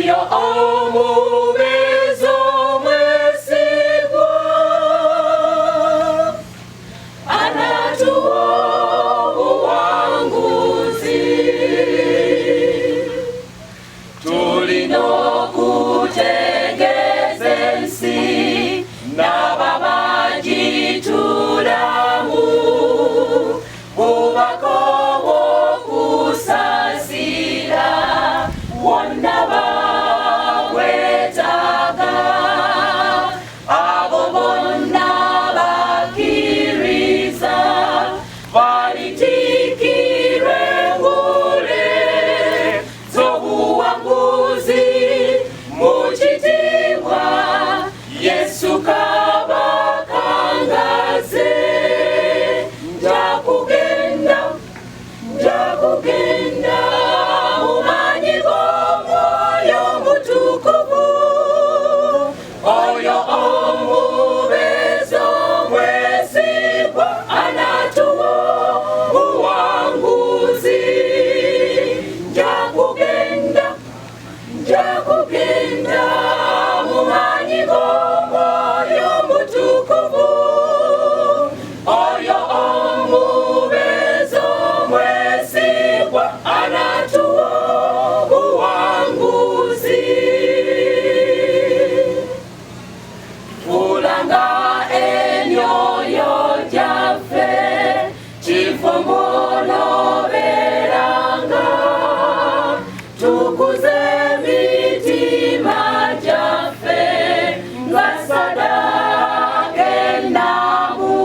oyo omubeezi omwesigwa anatuwa obuwanguzi. Tulina okutegeeza ensi n'ababagitulamu bubaka obw'okusaasira wonna bagwetaaga. Abo bonna bakkiriza balitiikirwa engule z'obuwanguzi mu kitiibwa Yesu kabakangaze. Njakugenda mu maanyi g'Omwoyo Omutukuvu, oyo omubeezi omwesigwa anatuwa obuwanguzi. Njakugenda mu maanyi g'Omwoyo Omutukuvu, oyo omubeezi omwesigwa anatuwa obuwanguzi. Fuulanga emyoyo gyaffe kifumoloberanga, tukuze emitima gyaffe nga ssaddaaka ennamu,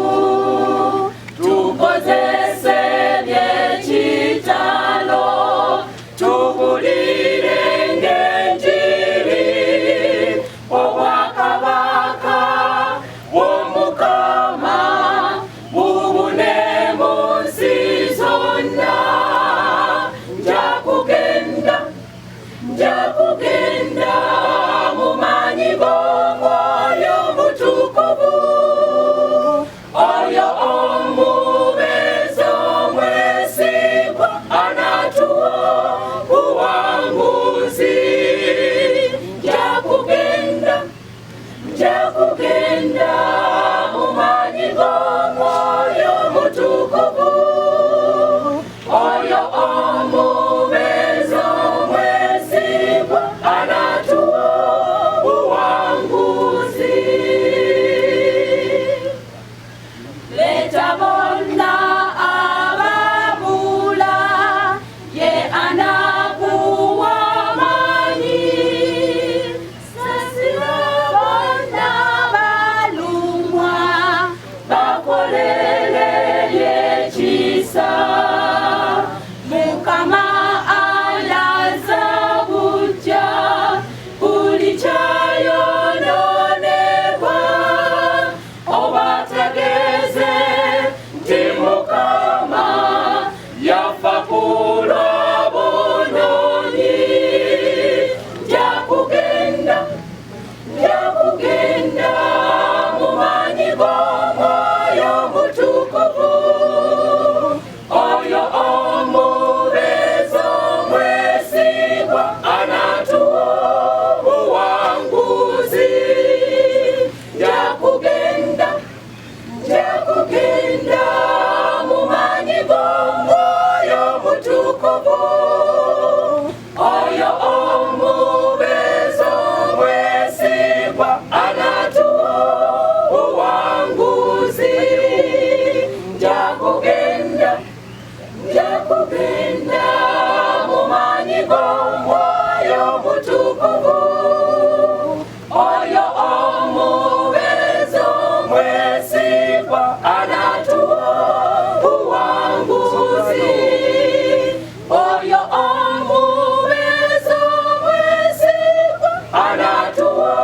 tukozese eby'ekitalo tubulirenga enjiri. Obwakabaka bw'Omukama bubune mu nsi zonna. Njakugenda mu maanyi g'Omwoyo Omutukuvu, oyo omubeezi omwesigwa anatuwa obuwanguzi. Njakugenda mu maanyi g'Omwoyo Omutukuvu, oyo omubeezi omwesigwa anatuwa obuwanguzi. Leeta bonna ababula, ye anakuwa amaanyi. Saasira bonna balumwa, bakolere ebyekisa. Mukama alaza bujja buli kyayonoonebwa. Obategeeze nti Mukama yafa ku lw'aboonoonyi. Njakugenda mu maanyi g'Omwoyo Omutukuvu, oyo omubeezi omwesigwa anatuwa obuwanguzi. Njakugenda mu maanyi g'Omwoyo Omutukuvu, oyo omubeezi omwesigwa anatuwa obuwanguzi. Njakugenda mu maanyi g'Omwoyo Omutukuvu, oyo omubeezi omwesigwa anatuwa obuwanguzi. Oyo omubeezi omwesigwa anatuwa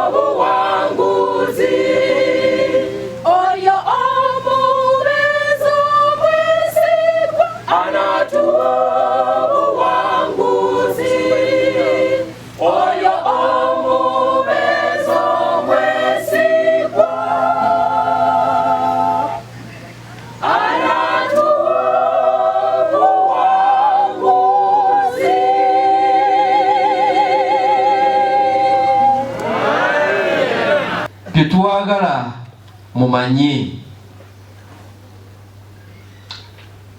obuwanguzi. Oyo omubeezi omwesigwa anatuwa obuwanguzi. kyetwagala mumanye,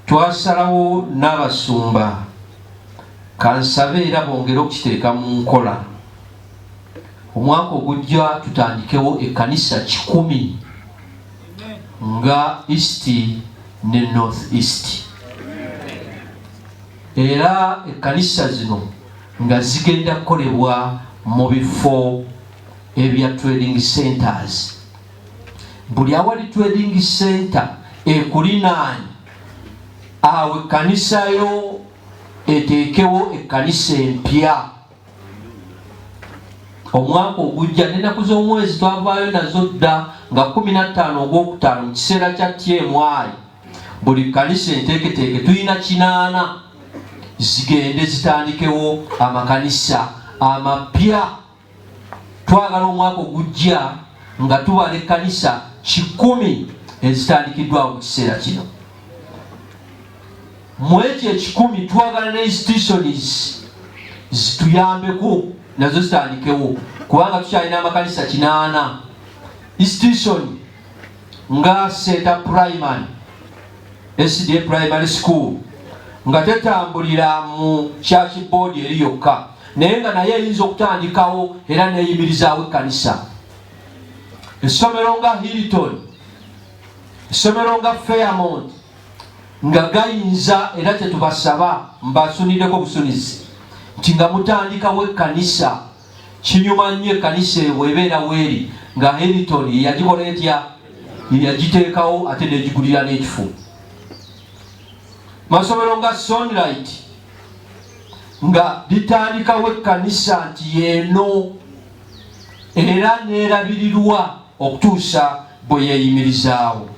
twasalawo n'abasumba kansabe era bongere okukiteeka mu nkola. Omwaka ogujja tutandikewo ekkanisa 10 nga East ne North East, era ekkanisa zino nga zigenda kukolebwa mu bifo ebya trading centers. Buli awali trading center ekulinaanye awo ekkanisa yo eteekewo ekkanisa empya. Omwaka ogujja n'ennaku z'omwezi twavaayo nazo dda nga 15 ogwokutaano mu kiseera kya TMI, buli kkanisa enteeketeeke tulina 80 zigende zitandikewo amakanisa amapya. Twagala omwaka ogujja nga tubala ekkanisa 10 ezitandikiddwawo mu kiseera kino. Mu ekyo 10 twagala ne institutions zituyambeko nazo zitandikewo, kubanga tukyalina amakanisa 80. Institution nga Seta Primary, SDA Primary School nga tetambulira mu church board eri yokka, naye nga naye eyinza okutandikawo era neyimirizaawo ekkanisa. Essomero nga Hilton, essomero nga Fairmont nga gayinza era tetubasaba mbasuniddeko busunizi nti nga mutandikawo ekkanisa. Kinyuma nnyo ekkanisa bwebeera weeri nga Hilton yagikola etya, yagiteekawo ate negigulira n'ekifu. Masomero nga Sunlight nga litandikawo ekkanisa nti yeeno era neerabirirwa okutuusa bwe yeeyimirizaawo.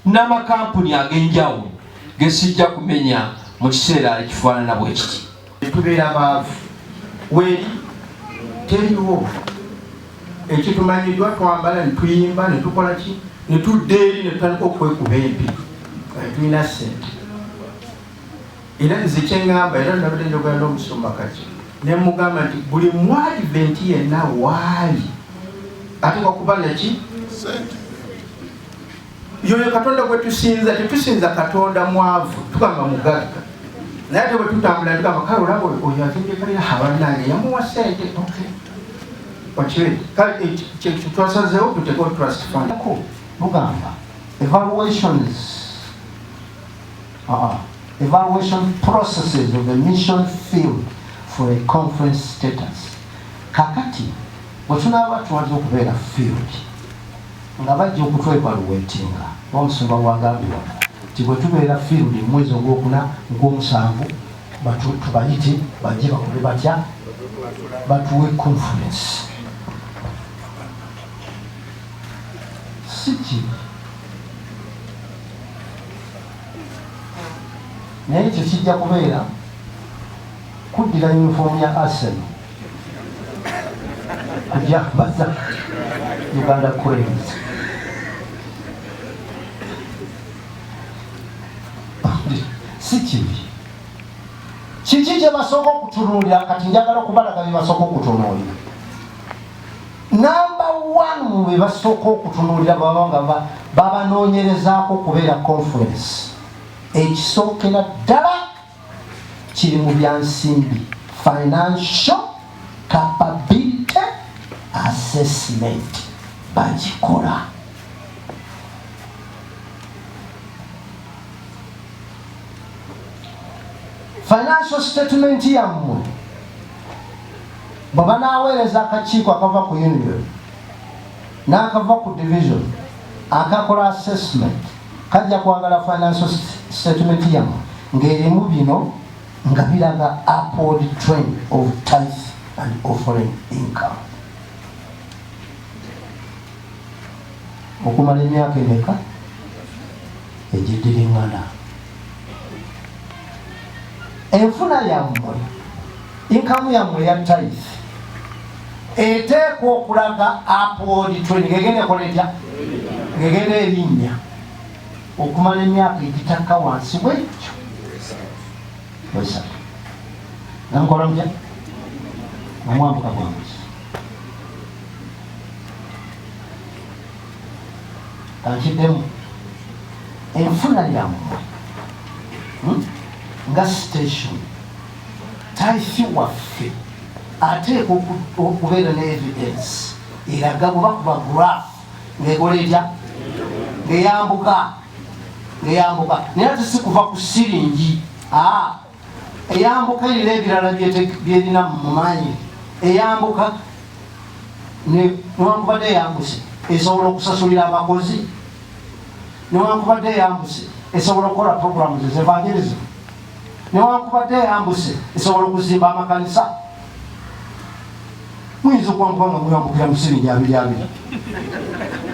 N'amakampuni ag'enjawulo gesijja kumenya mu kiseera ekifaanana bwe kiti. Tubeera baavu weeri teriwo ekitumanyiddwa, twambala ne tuyimba ne tukola ki, ne tudda eri ne tutandika okwekuba empi, tulina ssente. Era nze kyeŋŋamba, era nabadde njogera n'omusumba kati ne mugamba nti buli mu Advent yenna waali ateekwa kuba naki ssente. Yoyo Katonda gwe tusinza, tetusinza Katonda mwavu, tugamba mugagga. Naye ate bwe tutambula tugamba kale olaba oyo azimbye kalina abanange yamuwa ssente. Okiwe kale kyekyo twasazeewo tuteekeo trust fund. Mugamba evaluation processes of the mission field for a conference status. Kakati bwetunaaba tumaze okubeera field nga bajja okutwevaluatinga, omusumba wagambibwa nti bwe tubeera field mu mwezi ogwokuna gw'omusanvu tubayite bajje bakole batya, batuwe conference. Siki naye ekyo kijja kubeera kuddira uniform ya Arsenal kujja baza Uganda Cranes. Si kibi kiki kye basooka okutunuulira, kati njagala okubalaga bye basooka okutunuulira. Number 1 mu bye basooka okutunuulira baba nga babanoonyerezaako okubeera conference, ekisookera ddala kiri mu byansimbi, financial capability assessment bagikola. Financial statement yammwe bwe banaaweereza akakiiko akava ku union n'akava ku division akakola assessment, kajja kwagala financial statement yammwe ng'erimu bino nga biraga upward trend of tithe and offering income. Okumala emyaka emeka egiddiringana, enfuna yammwe, income yammwe ya tithe eteekwa okulaga upward trend, ngegenda ekola etya, ngegenda erinnya okumala emyaka egitakka wansi bwekyo bwesatu. Nankola mutya namwambuka bwanguzi. kankiddemu enfuna yammwe nga station taifi waffe ateeka okubeera ne evidence eraga bwe bakuba graph ng'ekola etya ng'eyambuka naye ate si kuva ku siringi eyambuka erina ebirala byerina mu maanyi eyambuka newankubadde eyambuse esobola okusasulira abakozi newankubadde eyambuse esobola okukola programu zezevangeriza newankubadde eyambuse esobola okuzimba amakanisa muyinza okwambuka nga muyambukira mu siringi 22